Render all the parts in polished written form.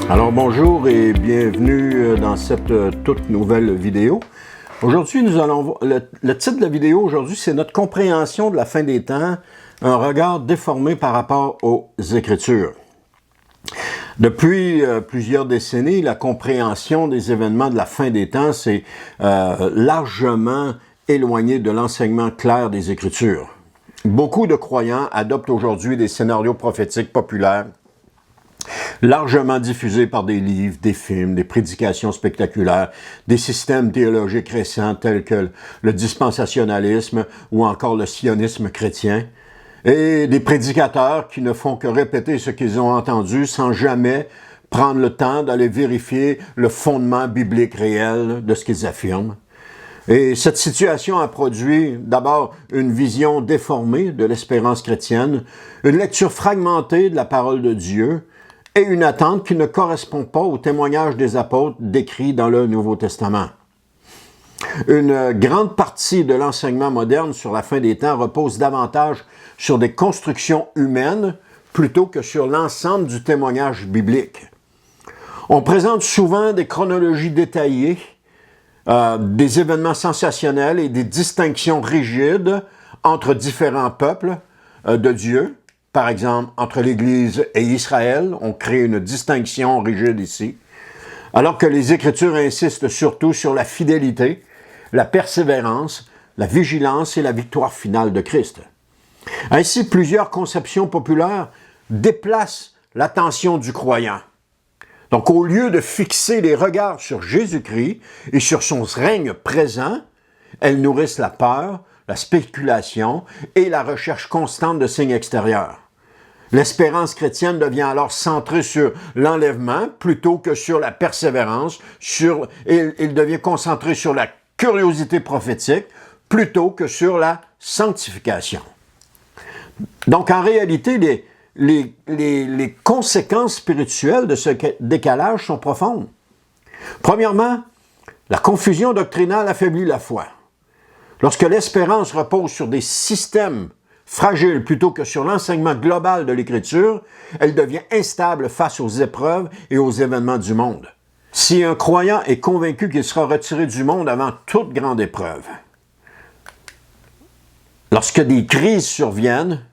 Alors bonjour et bienvenue dans cette toute nouvelle vidéo. Aujourd'hui, le titre de la vidéo aujourd'hui, c'est notre compréhension de la fin des temps, un regard déformé par rapport aux Écritures. Depuis plusieurs décennies, la compréhension des événements de la fin des temps s'est largement éloignée de l'enseignement clair des Écritures. Beaucoup de croyants adoptent aujourd'hui des scénarios prophétiques populaires, largement diffusés par des livres, des films, des prédications spectaculaires, des systèmes théologiques récents tels que le dispensationalisme ou encore le sionisme chrétien, et des prédicateurs qui ne font que répéter ce qu'ils ont entendu sans jamais prendre le temps d'aller vérifier le fondement biblique réel de ce qu'ils affirment. Et cette situation a produit d'abord une vision déformée de l'espérance chrétienne, une lecture fragmentée de la parole de Dieu et une attente qui ne correspond pas au témoignage des apôtres décrits dans le Nouveau Testament. Une grande partie de l'enseignement moderne sur la fin des temps repose davantage sur des constructions humaines plutôt que sur l'ensemble du témoignage biblique. On présente souvent des chronologies détaillées, des événements sensationnels et des distinctions rigides entre différents peuples de Dieu. Par exemple, entre l'Église et Israël, on crée une distinction rigide ici, alors que les Écritures insistent surtout sur la fidélité, la persévérance, la vigilance et la victoire finale de Christ. Ainsi, plusieurs conceptions populaires déplacent l'attention du croyant. Donc, au lieu de fixer les regards sur Jésus-Christ et sur son règne présent, elles nourrissent la peur, la spéculation et la recherche constante de signes extérieurs. L'espérance chrétienne devient alors centrée sur l'enlèvement plutôt que sur la persévérance, il devient concentré sur la curiosité prophétique plutôt que sur la sanctification. Donc, en réalité, les conséquences spirituelles de ce décalage sont profondes. Premièrement, la confusion doctrinale affaiblit la foi. Lorsque l'espérance repose sur des systèmes fragiles plutôt que sur l'enseignement global de l'Écriture, elle devient instable face aux épreuves et aux événements du monde. Si un croyant est convaincu qu'il sera retiré du monde avant toute grande épreuve, lorsque des crises surviennent,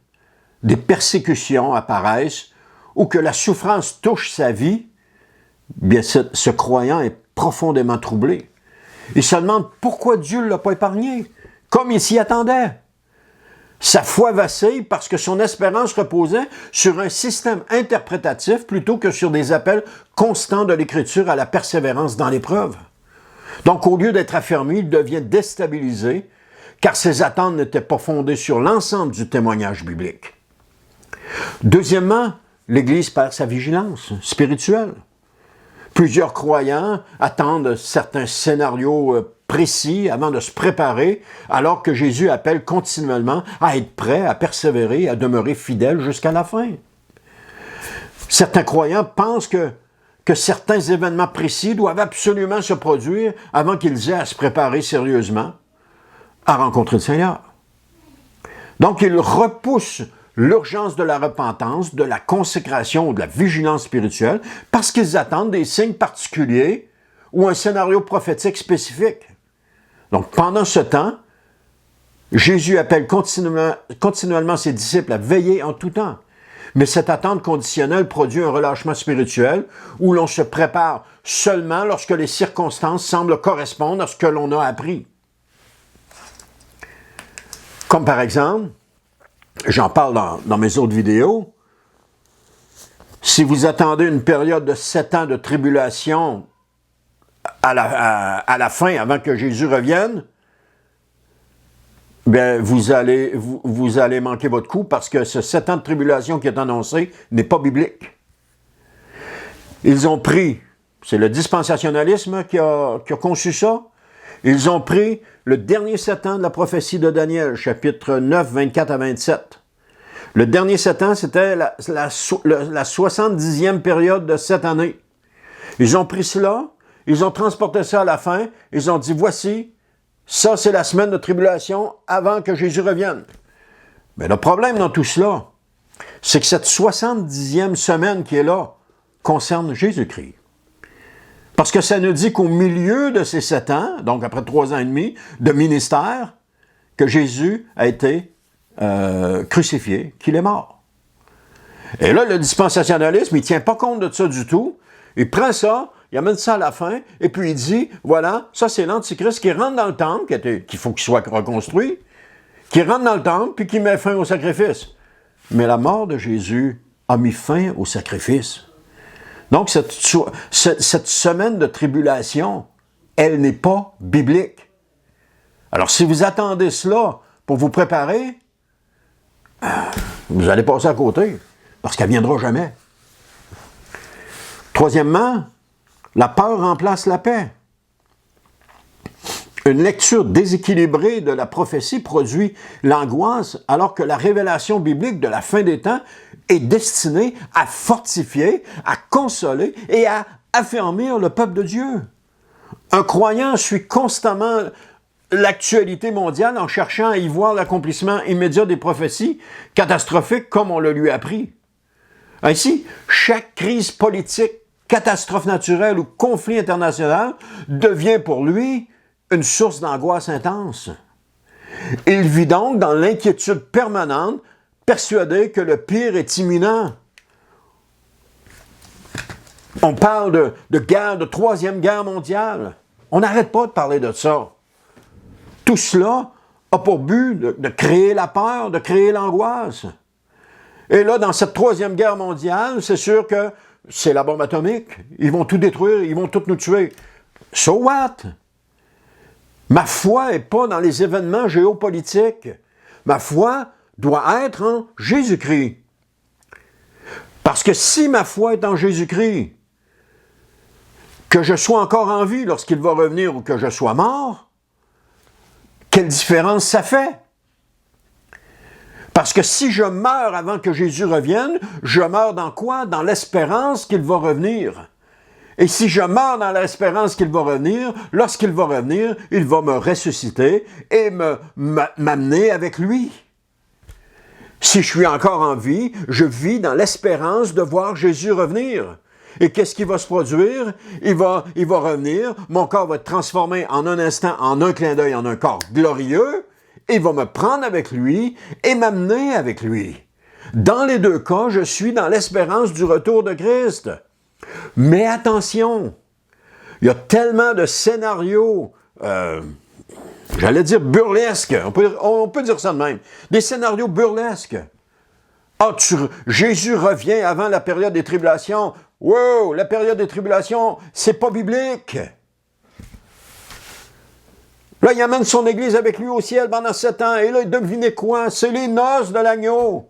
des persécutions apparaissent ou que la souffrance touche sa vie, bien ce croyant est profondément troublé. Il se demande pourquoi Dieu ne l'a pas épargné, comme il s'y attendait. Sa foi vacille parce que son espérance reposait sur un système interprétatif plutôt que sur des appels constants de l'Écriture à la persévérance dans l'épreuve. Donc, au lieu d'être affermi, il devient déstabilisé car ses attentes n'étaient pas fondées sur l'ensemble du témoignage biblique. Deuxièmement, l'Église perd sa vigilance spirituelle. Plusieurs croyants attendent certains scénarios précis avant de se préparer, alors que Jésus appelle continuellement à être prêt, à persévérer, à demeurer fidèle jusqu'à la fin. Certains croyants pensent que certains événements précis doivent absolument se produire avant qu'ils aient à se préparer sérieusement à rencontrer le Seigneur. Donc, ils repoussent l'urgence de la repentance, de la consécration ou de la vigilance spirituelle parce qu'ils attendent des signes particuliers ou un scénario prophétique spécifique. Donc, pendant ce temps, Jésus appelle continuellement ses disciples à veiller en tout temps. Mais cette attente conditionnelle produit un relâchement spirituel où l'on se prépare seulement lorsque les circonstances semblent correspondre à ce que l'on a appris. Comme par exemple, j'en parle dans mes autres vidéos, si vous attendez une période de 7 ans de tribulation à la fin, avant que Jésus revienne, bien, vous allez manquer votre coup parce que ce 7 ans de tribulation qui est annoncé n'est pas biblique. Ils ont pris, c'est le dispensationalisme qui a conçu ça, ils ont pris le dernier 7 ans de la prophétie de Daniel, chapitre 9, 24 à 27. Le dernier 7 ans, c'était la 70e période de 7 années. Ils ont pris cela, ils ont transporté ça à la fin, ils ont dit, voici, ça c'est la semaine de tribulation avant que Jésus revienne. Mais le problème dans tout cela, c'est que cette 70e semaine qui est là, concerne Jésus-Christ. Parce que ça nous dit qu'au milieu de ces 7 ans, donc après 3 ans et demi de ministère, que Jésus a été crucifié, qu'il est mort. Et là, le dispensationalisme, il ne tient pas compte de ça du tout. Il prend ça, il amène ça à la fin, et puis il dit, voilà, ça c'est l'Antichrist qui rentre dans le temple, qu'il faut qu'il soit reconstruit, qui rentre dans le temple, puis qui met fin au sacrifice. Mais la mort de Jésus a mis fin au sacrifice. Donc, cette semaine de tribulation, elle n'est pas biblique. Alors, si vous attendez cela pour vous préparer, vous allez passer à côté, parce qu'elle ne viendra jamais. Troisièmement, la peur remplace la paix. Une lecture déséquilibrée de la prophétie produit l'angoisse, alors que la révélation biblique de la fin des temps est destinée à fortifier, à consoler et à affermir le peuple de Dieu. Un croyant suit constamment l'actualité mondiale en cherchant à y voir l'accomplissement immédiat des prophéties catastrophiques comme on le lui a appris. Ainsi, chaque crise politique, catastrophe naturelle ou conflit international devient pour lui une source d'angoisse intense. Il vit donc dans l'inquiétude permanente, persuadé que le pire est imminent. On parle de guerre, de troisième guerre mondiale. On n'arrête pas de parler de ça. Tout cela a pour but de créer la peur, de créer l'angoisse. Et là, dans cette troisième guerre mondiale, c'est sûr que c'est la bombe atomique. Ils vont tout détruire, ils vont tout nous tuer. So what? Ma foi n'est pas dans les événements géopolitiques. Ma foi doit être en Jésus-Christ. Parce que si ma foi est en Jésus-Christ, que je sois encore en vie lorsqu'il va revenir ou que je sois mort, quelle différence ça fait? Parce que si je meurs avant que Jésus revienne, je meurs dans quoi? Dans l'espérance qu'il va revenir. Et si je meurs dans l'espérance qu'il va revenir, lorsqu'il va revenir, il va me ressusciter et m'amener avec lui. Si je suis encore en vie, je vis dans l'espérance de voir Jésus revenir. Et qu'est-ce qui va se produire? Il va revenir, mon corps va être transformé en un instant, en un clin d'œil, en un corps glorieux, et il va me prendre avec lui et m'amener avec lui. Dans les deux cas, je suis dans l'espérance du retour de Christ. Mais attention, il y a tellement de scénarios, j'allais dire burlesques, on peut dire ça de même, des scénarios burlesques. Ah, Jésus revient avant la période des tribulations. Wow, la période des tribulations, c'est pas biblique. Là, il amène son Église avec lui au ciel pendant 7 ans. Et là, devinez quoi? C'est les noces de l'agneau.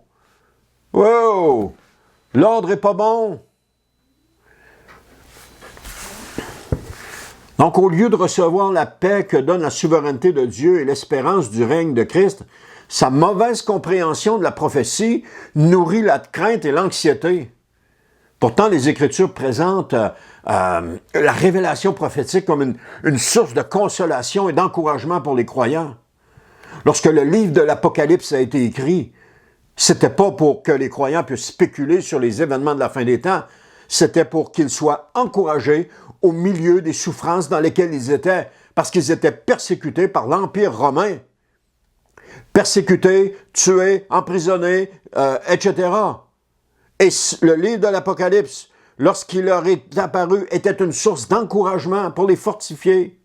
Wow! L'ordre est pas bon. Donc, au lieu de recevoir la paix que donne la souveraineté de Dieu et l'espérance du règne de Christ, sa mauvaise compréhension de la prophétie nourrit la crainte et l'anxiété. Pourtant, les Écritures présentent la révélation prophétique comme une source de consolation et d'encouragement pour les croyants. Lorsque le livre de l'Apocalypse a été écrit, c'était pas pour que les croyants puissent spéculer sur les événements de la fin des temps, c'était pour qu'ils soient encouragés au milieu des souffrances dans lesquelles ils étaient, parce qu'ils étaient persécutés par l'Empire romain. Persécutés, tués, emprisonnés, etc. Et le livre de l'Apocalypse, lorsqu'il leur est apparu, était une source d'encouragement pour les fortifier.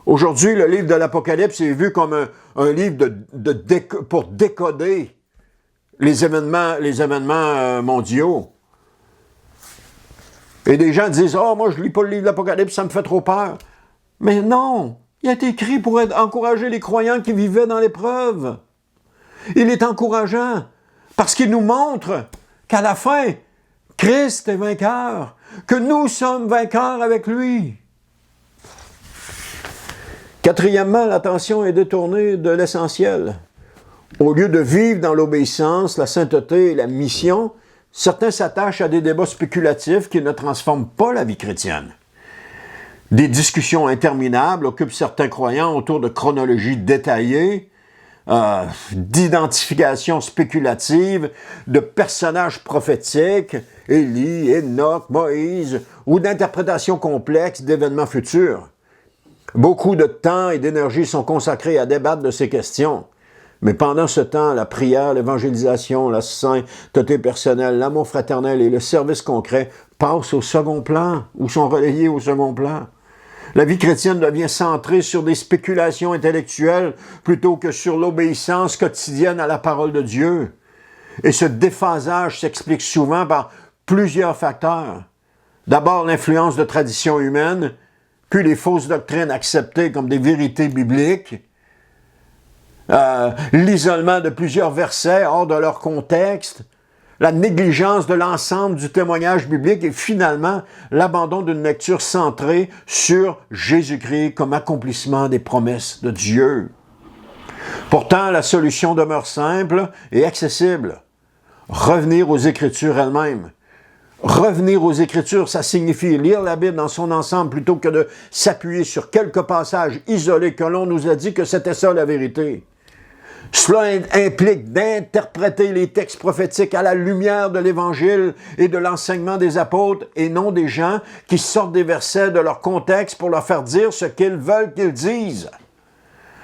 Aujourd'hui, le livre de l'Apocalypse est vu comme un livre pour décoder les événements mondiaux. Et des gens disent « Oh, moi, je ne lis pas le livre de l'Apocalypse, ça me fait trop peur. » Mais non, il a été écrit pour encourager les croyants qui vivaient dans l'épreuve. Il est encourageant parce qu'il nous montre qu'à la fin, Christ est vainqueur, que nous sommes vainqueurs avec lui. Quatrièmement, l'attention est détournée de l'essentiel. Au lieu de vivre dans l'obéissance, la sainteté et la mission, certains s'attachent à des débats spéculatifs qui ne transforment pas la vie chrétienne. Des discussions interminables occupent certains croyants autour de chronologies détaillées, d'identification spéculative de personnages prophétiques, Élie, Enoch, Moïse, ou d'interprétations complexes d'événements futurs. Beaucoup de temps et d'énergie sont consacrés à débattre de ces questions. Mais pendant ce temps, la prière, l'évangélisation, la sainteté personnelle, l'amour fraternel et le service concret passent au second plan ou sont relayés au second plan. La vie chrétienne devient centrée sur des spéculations intellectuelles plutôt que sur l'obéissance quotidienne à la parole de Dieu. Et ce déphasage s'explique souvent par plusieurs facteurs. D'abord, l'influence de traditions humaines, puis les fausses doctrines acceptées comme des vérités bibliques, l'isolement de plusieurs versets hors de leur contexte, la négligence de l'ensemble du témoignage biblique et finalement l'abandon d'une lecture centrée sur Jésus-Christ comme accomplissement des promesses de Dieu. Pourtant, la solution demeure simple et accessible. Revenir aux Écritures elles-mêmes. Revenir aux Écritures, ça signifie lire la Bible dans son ensemble plutôt que de s'appuyer sur quelques passages isolés que l'on nous a dit que c'était ça la vérité. Cela implique d'interpréter les textes prophétiques à la lumière de l'Évangile et de l'enseignement des apôtres et non des gens qui sortent des versets de leur contexte pour leur faire dire ce qu'ils veulent qu'ils disent.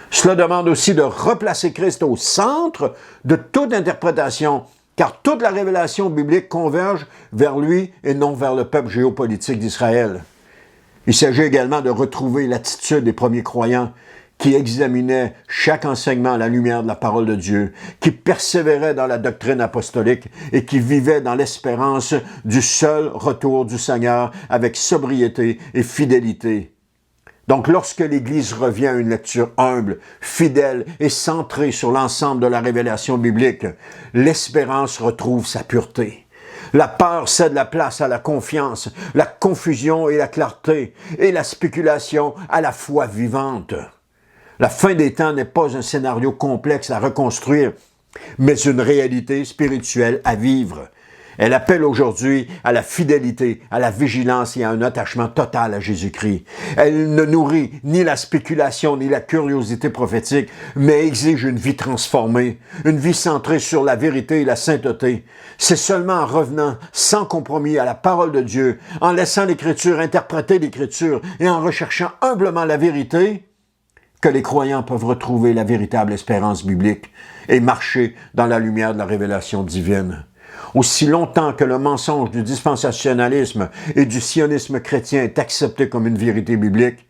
Cela demande aussi de replacer Christ au centre de toute interprétation, car toute la révélation biblique converge vers lui et non vers le peuple géopolitique d'Israël. Il s'agit également de retrouver l'attitude des premiers croyants qui examinaient chaque enseignement à la lumière de la parole de Dieu, qui persévéraient dans la doctrine apostolique et qui vivaient dans l'espérance du seul retour du Seigneur avec sobriété et fidélité. Donc, lorsque l'Église revient à une lecture humble, fidèle et centrée sur l'ensemble de la révélation biblique, l'espérance retrouve sa pureté. La peur cède la place à la confiance, la confusion et la clarté, et la spéculation à la foi vivante. La fin des temps n'est pas un scénario complexe à reconstruire, mais une réalité spirituelle à vivre. Elle appelle aujourd'hui à la fidélité, à la vigilance et à un attachement total à Jésus-Christ. Elle ne nourrit ni la spéculation ni la curiosité prophétique, mais exige une vie transformée, une vie centrée sur la vérité et la sainteté. C'est seulement en revenant sans compromis à la parole de Dieu, en laissant l'Écriture interpréter l'Écriture et en recherchant humblement la vérité, que les croyants peuvent retrouver la véritable espérance biblique et marcher dans la lumière de la révélation divine. Aussi longtemps que le mensonge du dispensationalisme et du sionisme chrétien est accepté comme une vérité biblique,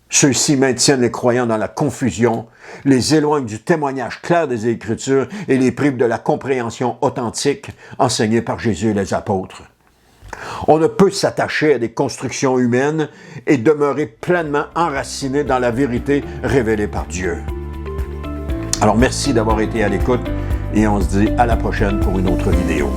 ceux-ci maintiennent les croyants dans la confusion, les éloignent du témoignage clair des Écritures et les privent de la compréhension authentique enseignée par Jésus et les apôtres. On ne peut s'attacher à des constructions humaines et demeurer pleinement enraciné dans la vérité révélée par Dieu. Alors merci d'avoir été à l'écoute et on se dit à la prochaine pour une autre vidéo.